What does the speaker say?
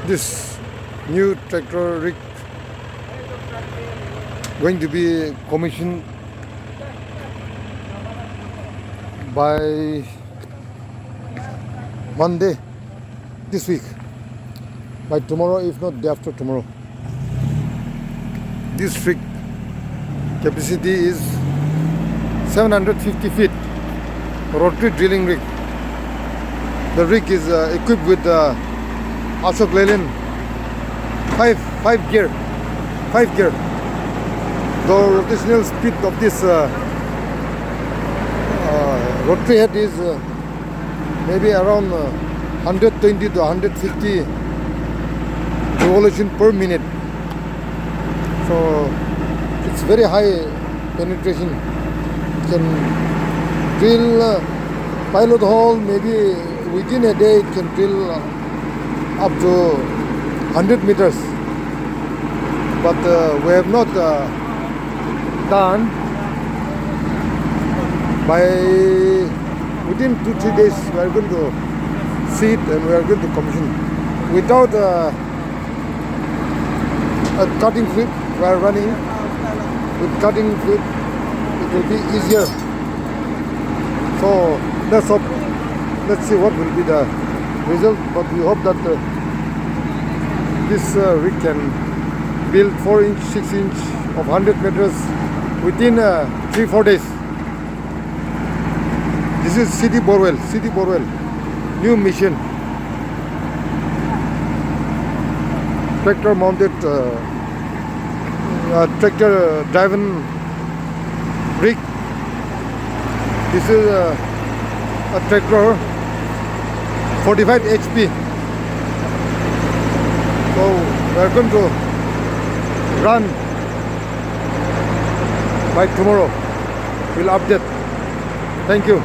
this new tractor rig going to be commissioned by Monday this week, by tomorrow, if not day after tomorrow. This rig capacity is 750 feet, rotary drilling rig. The rig is equipped with Leyland 5 gear. The rotational speed of this rotary head is maybe around 120 to 150 revolution per minute. So it's very high penetration. It can drill pilot hole, maybe within a day it can drill up to 100 meters. But we have not done. By within 2-3 days we are going to see it and we are going to commission. Without a cutting fluid we are running. With cutting fluid it will be easier. So let's see what will be the result, but we hope that this rig can build 4-inch, 6-inch of 100 meters within 3-4 days. This is city borewell, new mission. Tractor mounted, tractor driven rig. This is a tractor 45 HP. So we are going to run by tomorrow. We'll update. Thank you.